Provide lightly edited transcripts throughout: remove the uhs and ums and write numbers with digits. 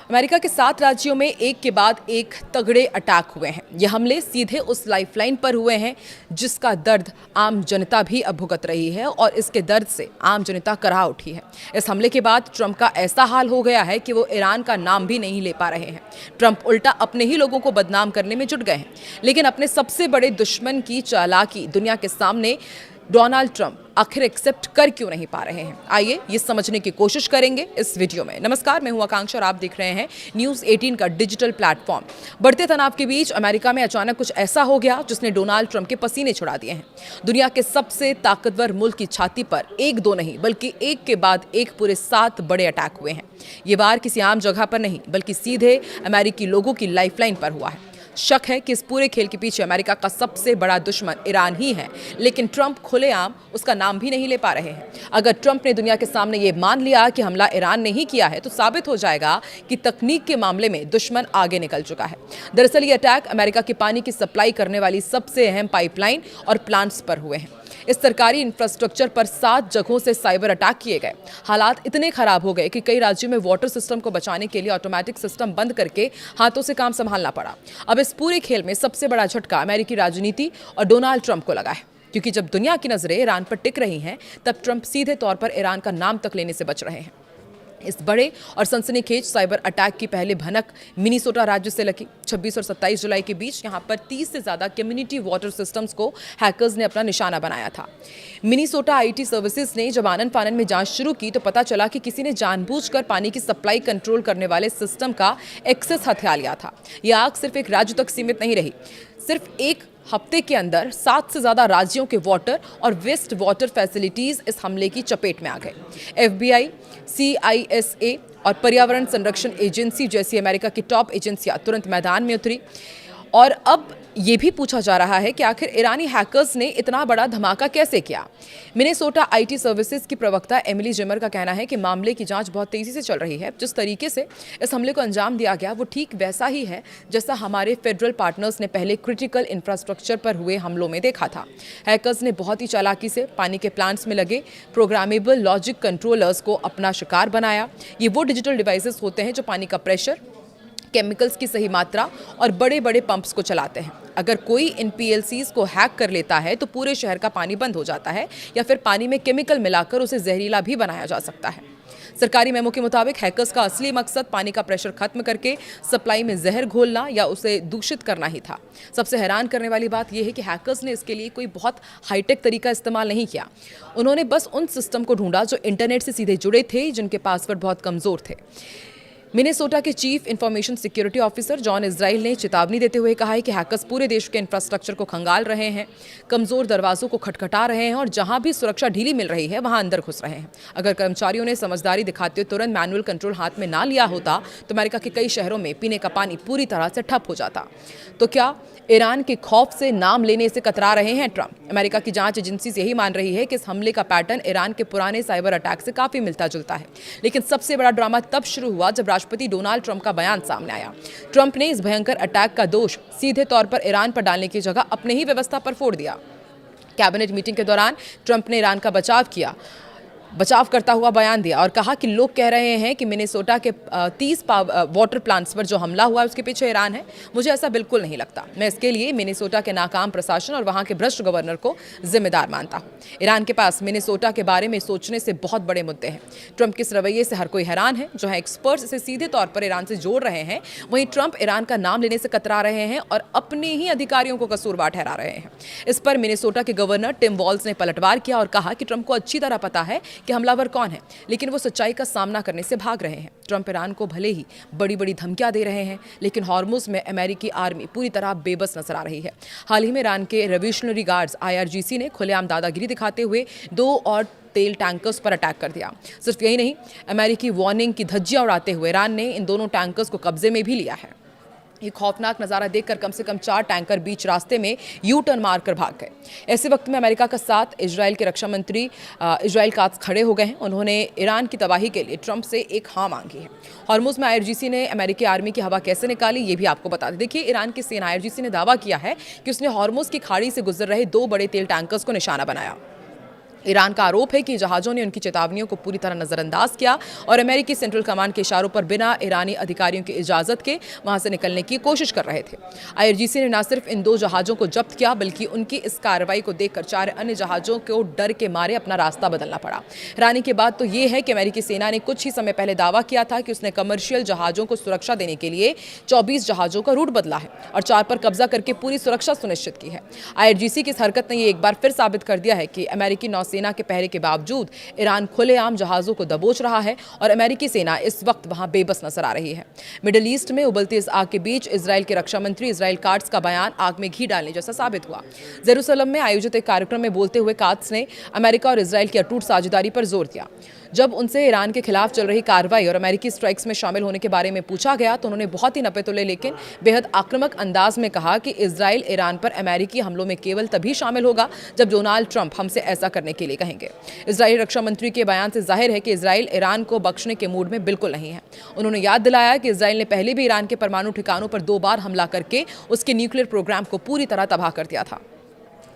America के 7 राज्यों में एक के बाद एक तगड़े अटैक हुए हैं। ये हमले सीधे उस लाइफलाइन पर हुए हैं जिसका दर्द आम जनता भी अब भुगत रही है और इसके दर्द से आम जनता कराह उठी है। इस हमले के बाद ट्रंप का ऐसा हाल हो गया है कि वो ईरान का नाम भी नहीं ले पा रहे हैं। ट्रंप उल्टा अपने ही लोगों को बदनाम करने में जुट गए हैं, लेकिन अपने सबसे बड़े दुश्मन की चालाकी दुनिया के सामने डोनाल्ड ट्रंप आखिर एक्सेप्ट कर क्यों नहीं पा रहे हैं। आइए ये समझने की कोशिश करेंगे इस वीडियो में। नमस्कार, मैं हूं आकांक्षा और आप देख रहे हैं न्यूज़ 18 का डिजिटल प्लेटफॉर्म। बढ़ते तनाव के बीच अमेरिका में अचानक कुछ ऐसा हो गया जिसने डोनाल्ड ट्रंप के पसीने छुड़ा दिए हैं। दुनिया के सबसे ताकतवर मुल्क की छाती पर एक दो नहीं बल्कि एक के बाद एक पूरे 7 बड़े अटैक हुए हैं। ये वार किसी आम जगह पर नहीं बल्कि सीधे अमेरिकी लोगों की लाइफलाइन पर हुआ है। शक है कि इस पूरे खेल के पीछे अमेरिका का सबसे बड़ा दुश्मन ईरान ही है, लेकिन ट्रंप खुलेआम उसका नाम भी नहीं ले पा रहे हैं। अगर ट्रंप ने दुनिया के सामने ये मान लिया कि हमला ईरान ने ही किया है तो साबित हो जाएगा कि तकनीक के मामले में दुश्मन आगे निकल चुका है। दरअसल ये अटैक अमेरिका की पानी की सप्लाई करने वाली सबसे अहम पाइपलाइन और प्लांट्स पर हुए हैं। इस सरकारी इंफ्रास्ट्रक्चर पर 7 जगहों से साइबर अटैक किए गए। हालात इतने खराब हो गए कि कई राज्यों में वाटर सिस्टम को बचाने के लिए ऑटोमेटिक सिस्टम बंद करके हाथों से काम संभालना पड़ा। अब इस पूरे खेल में सबसे बड़ा झटका अमेरिकी राजनीति और डोनाल्ड ट्रंप को लगा है, क्योंकि जब दुनिया की नजरें ईरान पर टिक रही हैं तब ट्रंप सीधे तौर पर ईरान का नाम तक लेने से बच रहे हैं। इस बड़े और सनसनीखेज साइबर अटैक की पहले भनक मिनीसोटा राज्य से लगी। 26 और 27 जुलाई के बीच यहां पर 30 से ज्यादा कम्युनिटी वाटर सिस्टम्स को हैकर्स ने अपना निशाना बनाया था। मिनीसोटा आईटी सर्विसेज ने जब आनन फानन में जांच शुरू की तो पता चला कि किसी ने जानबूझकर पानी की सप्लाई कंट्रोल करने वाले सिस्टम का एक्सेस हथिया लिया था। यह आग सिर्फ एक राज्य तक सीमित नहीं रही। सिर्फ एक हफ्ते के अंदर 7 से ज्यादा राज्यों के वाटर और वेस्ट वाटर फैसिलिटीज इस हमले की चपेट में आ गए। एफबीआई, सीआईएसए और पर्यावरण संरक्षण एजेंसी जैसी अमेरिका की टॉप एजेंसियां तुरंत मैदान में उतरी और अब ये भी पूछा जा रहा है कि आखिर ईरानी हैकर्स ने इतना बड़ा धमाका कैसे किया। मिनेसोटा आईटी सर्विसेज की प्रवक्ता एमिली जिमर का कहना है कि मामले की जांच बहुत तेजी से चल रही है। जिस तरीके से इस हमले को अंजाम दिया गया वो ठीक वैसा ही है जैसा हमारे फेडरल पार्टनर्स ने पहले क्रिटिकल इंफ्रास्ट्रक्चर पर हुए हमलों में देखा था। हैकर्स ने बहुत ही चालाकी से पानी के प्लांट्स में लगे प्रोग्रामेबल लॉजिक कंट्रोलर्स को अपना शिकार बनाया। ये वो डिजिटल डिवाइसेस होते हैं जो पानी का प्रेशर, केमिकल्स की सही मात्रा और बड़े बड़े पंप्स को चलाते हैं। अगर कोई इन पीएलसीज को हैक कर लेता है तो पूरे शहर का पानी बंद हो जाता है या फिर पानी में केमिकल मिलाकर उसे जहरीला भी बनाया जा सकता है। सरकारी मेमो के मुताबिक हैकर्स का असली मकसद पानी का प्रेशर खत्म करके सप्लाई में जहर घोलना या उसे दूषित करना ही था। सबसे हैरान करने वाली बात यह है कि हैकर्स ने इसके लिए कोई बहुत हाईटेक तरीका इस्तेमाल नहीं किया। उन्होंने बस उन सिस्टम को ढूंढा जो इंटरनेट से सीधे जुड़े थे, जिनके पासवर्ड बहुत कमजोर थे। मिनेसोटा के chief information security officer John Israel ने चेतावनी देते हुए कहा है कि हैकर्स पूरे देश के इंफ्रास्ट्रक्चर को खंगाल रहे हैं, कमजोर दरवाजों को खटखटा रहे हैं और जहां भी सुरक्षा ढीली मिल रही है वहां अंदर घुस रहे हैं। अगर कर्मचारियों ने समझदारी दिखाते हुए तुरंत मैनुअल कंट्रोल हाथ में ना लिया होता तो अमेरिका के कई शहरों में पीने का पानी पूरी तरह से ठप हो जाता। तो क्या ईरान के खौफ से नाम लेने से कतरा रहे हैं ट्रंप? अमेरिका की जांच एजेंसी यही मान रही है कि इस हमले का पैटर्न ईरान के पुराने साइबर अटैक से काफी मिलता जुलता है। लेकिन सबसे बड़ा ड्रामा तब शुरू हुआ जब राष्ट्रपति डोनाल्ड ट्रंप का बयान सामने आया। ट्रंप ने इस भयंकर अटैक का दोष सीधे तौर पर ईरान पर डालने की जगह अपने ही व्यवस्था पर फोड़ दिया। कैबिनेट मीटिंग के दौरान ट्रंप ने ईरान का बचाव करता हुआ बयान दिया और कहा कि लोग कह रहे हैं कि मिनेसोटा के 30 वाटर प्लांट्स पर जो हमला हुआ है उसके पीछे ईरान है। मुझे ऐसा बिल्कुल नहीं लगता। मैं इसके लिए मिनेसोटा के नाकाम प्रशासन और वहां के भ्रष्ट गवर्नर को जिम्मेदार मानता हूं। ईरान के पास मिनेसोटा के बारे में सोचने से बहुत बड़े मुद्दे हैं। ट्रंप के इस रवैये से हर कोई हैरान है। जो है एक्सपर्ट्स इसे सीधे तौर पर ईरान से जोड़ रहे हैं, वहीं ट्रंप ईरान का नाम लेने से कतरा रहे हैं और अपने ही अधिकारियों को कसूरवार ठहरा रहे हैं। इस पर मिनेसोटा के गवर्नर टिम वॉल्स ने पलटवार किया और कहा कि ट्रंप को अच्छी तरह पता है कि हमलावर कौन है, लेकिन वो सच्चाई का सामना करने से भाग रहे हैं। ट्रंप ईरान को भले ही बड़ी बड़ी धमकियां दे रहे हैं, लेकिन हॉर्मुज में अमेरिकी आर्मी पूरी तरह बेबस नजर आ रही है। हाल ही में ईरान के रेवोल्यूशनरी गार्ड्स IRGC ने खुलेआम दादागिरी दिखाते हुए 2 और तेल टैंकर्स पर अटैक कर दिया। सिर्फ यही नहीं, अमेरिकी वार्निंग की धज्जियां उड़ाते हुए ईरान ने इन दोनों टैंकर्स को कब्जे में भी लिया है। ये खौफनाक नज़ारा देखकर कम से कम 4 टैंकर बीच रास्ते में यू टर्न मारकर भाग गए। ऐसे वक्त में अमेरिका का साथ इजराइल के रक्षा मंत्री इजराइल कात्ज खड़े हो गए हैं। उन्होंने ईरान की तबाही के लिए ट्रंप से एक हाँ मांगी है। हॉर्मुज में IRGC ने अमेरिकी आर्मी की हवा कैसे निकाली ये भी आपको बता दें। देखिए, ईरान की सेना IRGC ने दावा किया है कि उसने हॉर्मुज की खाड़ी से गुजर रहे 2 बड़े तेल टैंकर्स को निशाना बनाया। ईरान का आरोप है कि जहाज़ों ने उनकी चेतावनियों को पूरी तरह नज़रअंदाज किया और अमेरिकी सेंट्रल कमांड के इशारों पर बिना ईरानी अधिकारियों की इजाज़त के वहां से निकलने की कोशिश कर रहे थे। आईआरजीसी ने न सिर्फ इन 2 जहाज़ों को जब्त किया बल्कि उनकी इस कार्रवाई को देखकर 4 अन्य जहाज़ों को डर के मारे अपना रास्ता बदलना पड़ा। हैरानी की बात तो ये है कि अमेरिकी सेना ने कुछ ही समय पहले दावा किया था कि उसने कमर्शियल जहाज़ों को सुरक्षा देने के लिए 24 जहाज़ों का रूट बदला है और 4 पर कब्जा करके पूरी सुरक्षा सुनिश्चित की है। आईआरजीसी की इस हरकत ने एक बार फिर साबित कर दिया है कि अमेरिकी नौसेना के पहरे के बावजूद ईरान खुलेआम जहाज़ों को दबोच रहा है और अमेरिकी सेना इस वक्त वहां बेबस नजर आ रही है। मिडिल ईस्ट में उबलती इस आग के बीच इजराइल के रक्षा मंत्री इजराइल काट्स का बयान आग में घी डालने जैसा साबित हुआ। जेरूसलम में आयोजित एक कार्यक्रम में बोलते हुए काट्स ने अमेरिका और इजराइल की अटूट साझेदारी पर जोर दिया। जब उनसे ईरान के खिलाफ चल रही कार्रवाई और अमेरिकी स्ट्राइक्स में शामिल होने के बारे में पूछा गया तो उन्होंने बहुत ही नपे-तुले लेकिन बेहद आक्रामक अंदाज में कहा कि इजराइल ईरान पर अमेरिकी हमलों में केवल तभी शामिल होगा जब डोनाल्ड ट्रंप हमसे ऐसा करने के लिए कहेंगे। इजरायली रक्षा मंत्री के बयान से जाहिर है कि इजराइल ईरान को बख्शने के मूड में बिल्कुल नहीं है। उन्होंने याद दिलाया कि इजराइल ने पहले भी ईरान के परमाणु ठिकानों पर 2 बार हमला करके उसके न्यूक्लियर प्रोग्राम को पूरी तरह तबाह कर दिया था।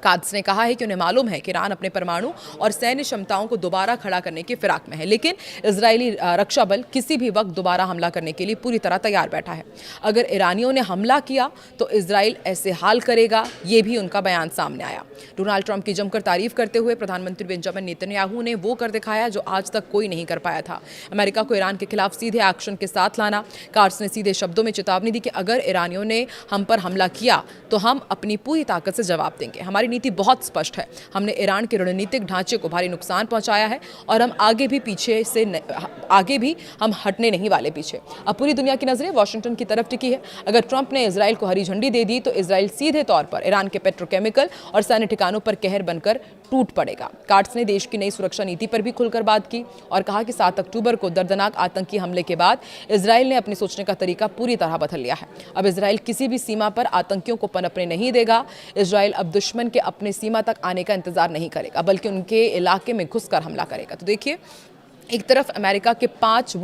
काट्स ने कहा है कि उन्हें मालूम है कि ईरान अपने परमाणु और सैन्य क्षमताओं को दोबारा खड़ा करने की फिराक में है, लेकिन इजरायली रक्षा बल किसी भी वक्त दोबारा हमला करने के लिए पूरी तरह तैयार बैठा है। अगर ईरानियों ने हमला किया तो इजराइल ऐसे हाल करेगा, ये भी उनका बयान सामने आया। डोनाल्ड ट्रंप की जमकर तारीफ करते हुए प्रधानमंत्री बेंजामिन नेतन्याहू ने वो कर दिखाया जो आज तक कोई नहीं कर पाया था, अमेरिका को ईरान के खिलाफ सीधे एक्शन के साथ लाना। काट्स ने सीधे शब्दों में चेतावनी दी कि अगर ईरानियों ने हम पर हमला किया तो हम अपनी पूरी ताकत से जवाब देंगे। हमारी नीति बहुत स्पष्ट है, हमने ईरान के रणनीतिक ढांचे को भारी नुकसान पहुंचाया है और हम आगे भी हम हटने नहीं वाले पीछे। अब पूरी दुनिया की नजरें वॉशिंगटन की तरफ टिकी है। अगर ट्रंप ने इजराइल को हरी झंडी दे दी तो इजराइल सीधे तौर पर ईरान के पेट्रोकेमिकल और सैन्य ठिकानों पर कहर बनकर टूट पड़ेगा। काट्स ने देश की नई सुरक्षा नीति पर भी खुलकर बात की और कहा कि 7 अक्टूबर को दर्दनाक आतंकी हमले के बाद इजराइल ने अपने सोचने का तरीका पूरी तरह बदल लिया है। अब इजराइल किसी भी सीमा पर आतंकियों को पनपने नहीं देगा। इजराइल अब दुश्मन के अपने सीमा तक आने का इंतजार नहीं करेगा बल्कि उनके इलाके में घुसकर हमला करेगा। तो देखिए, एक तरफ अमेरिका के 7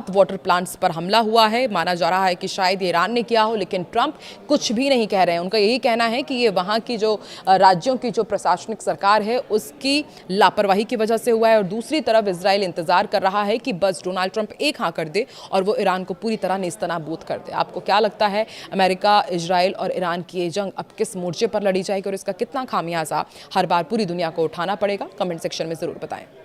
वाटर प्लांट्स पर हमला हुआ है। माना जा रहा है कि शायद ये ईरान ने किया हो, लेकिन ट्रंप कुछ भी नहीं कह रहे हैं। उनका यही कहना है कि ये वहाँ की जो राज्यों की जो प्रशासनिक सरकार है उसकी लापरवाही की वजह से हुआ है और दूसरी तरफ इजराइल इंतजार कर रहा है कि बस डोनाल्ड ट्रंप एक हाँ कर दे और वो ईरान को पूरी तरह नेस्तनाबूद कर दे। आपको क्या लगता है, अमेरिका, इजराइल और ईरान की ये जंग अब किस मोर्चे पर लड़ी जाएगी और इसका कितना खामियाजा हर बार पूरी दुनिया को उठाना पड़ेगा? कमेंट सेक्शन में ज़रूर बताएं।